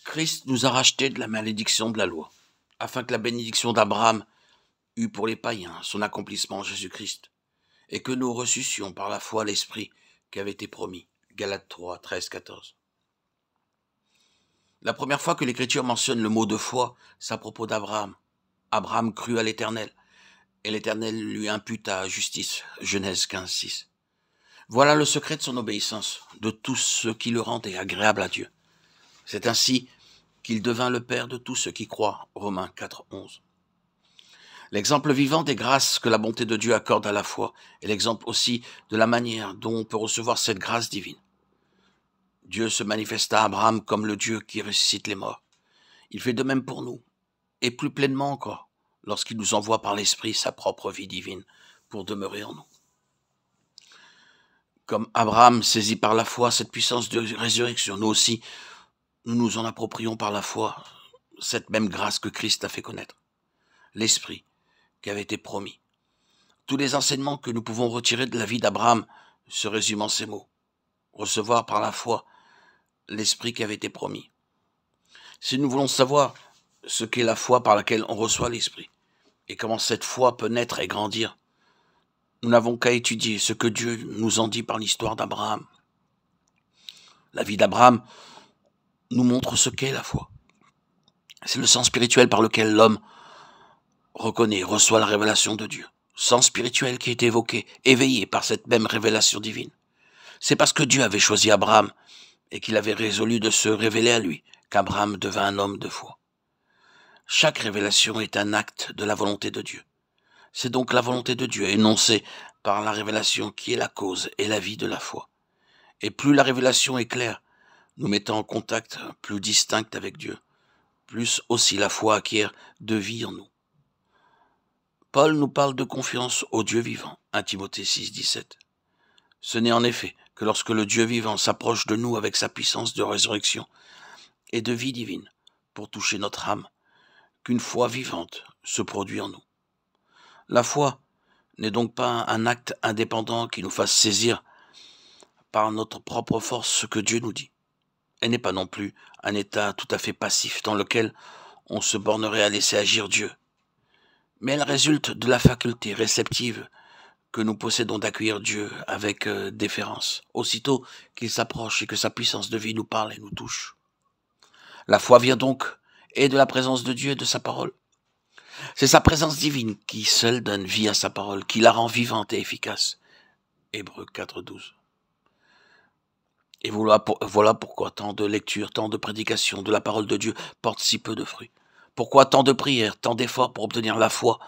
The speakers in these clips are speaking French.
Christ nous a rachetés de la malédiction de la loi, afin que la bénédiction d'Abraham eût pour les païens son accomplissement en Jésus-Christ, et que nous reçussions par la foi l'Esprit qui avait été promis. Galates 3, 13, 14. La première fois que l'Écriture mentionne le mot de foi, c'est à propos d'Abraham. Abraham crut à l'Éternel, et l'Éternel lui imputa justice. Genèse 15, 6. Voilà le secret de son obéissance, de tout ce qui le rendait agréable à Dieu. C'est ainsi qu'il devint le Père de tous ceux qui croient. Romains 4, 11. L'exemple vivant des grâces que la bonté de Dieu accorde à la foi est l'exemple aussi de la manière dont on peut recevoir cette grâce divine. Dieu se manifesta à Abraham comme le Dieu qui ressuscite les morts. Il fait de même pour nous, et plus pleinement encore, lorsqu'il nous envoie par l'Esprit sa propre vie divine pour demeurer en nous. Comme Abraham saisit par la foi cette puissance de résurrection, nous aussi, nous nous en approprions par la foi cette même grâce que Christ a fait connaître. L'Esprit qui avait été promis. Tous les enseignements que nous pouvons retirer de la vie d'Abraham se résument en ces mots. Recevoir par la foi l'Esprit qui avait été promis. Si nous voulons savoir ce qu'est la foi par laquelle on reçoit l'Esprit, et comment cette foi peut naître et grandir, nous n'avons qu'à étudier ce que Dieu nous en dit par l'histoire d'Abraham. La vie d'Abraham nous montre ce qu'est la foi. C'est le sens spirituel par lequel l'homme reconnaît, reçoit la révélation de Dieu. Sens spirituel qui est évoqué, éveillé par cette même révélation divine. C'est parce que Dieu avait choisi Abraham et qu'il avait résolu de se révéler à lui qu'Abraham devint un homme de foi. Chaque révélation est un acte de la volonté de Dieu. C'est donc la volonté de Dieu énoncée par la révélation qui est la cause et la vie de la foi. Et plus la révélation est claire, nous mettant en contact plus distinct avec Dieu, plus aussi la foi acquiert de vie en nous. Paul nous parle de confiance au Dieu vivant, 1 Timothée 6, 17. Ce n'est en effet que lorsque le Dieu vivant s'approche de nous avec sa puissance de résurrection et de vie divine pour toucher notre âme, qu'une foi vivante se produit en nous. La foi n'est donc pas un acte indépendant qui nous fasse saisir par notre propre force ce que Dieu nous dit. Elle n'est pas non plus un état tout à fait passif dans lequel on se bornerait à laisser agir Dieu. Mais elle résulte de la faculté réceptive que nous possédons d'accueillir Dieu avec déférence, aussitôt qu'il s'approche et que sa puissance de vie nous parle et nous touche. La foi vient donc et de la présence de Dieu et de sa parole. C'est sa présence divine qui seule donne vie à sa parole, qui la rend vivante et efficace. Hébreux 4, 12. Et voilà pourquoi tant de lectures, tant de prédications de la parole de Dieu portent si peu de fruits. Pourquoi tant de prières, tant d'efforts pour obtenir la foi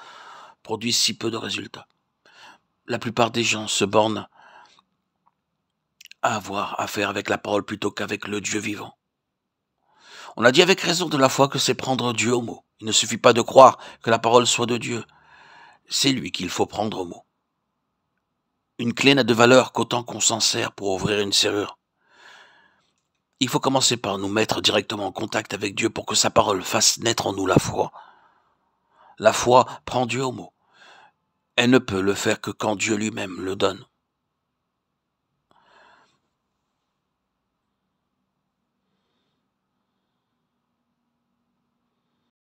produisent si peu de résultats. La plupart des gens se bornent à avoir affaire avec la parole plutôt qu'avec le Dieu vivant. On a dit avec raison de la foi que c'est prendre Dieu au mot. Il ne suffit pas de croire que la parole soit de Dieu. C'est lui qu'il faut prendre au mot. Une clé n'a de valeur qu'autant qu'on s'en sert pour ouvrir une serrure. Il faut commencer par nous mettre directement en contact avec Dieu pour que sa parole fasse naître en nous la foi. La foi prend Dieu au mot. Elle ne peut le faire que quand Dieu lui-même le donne.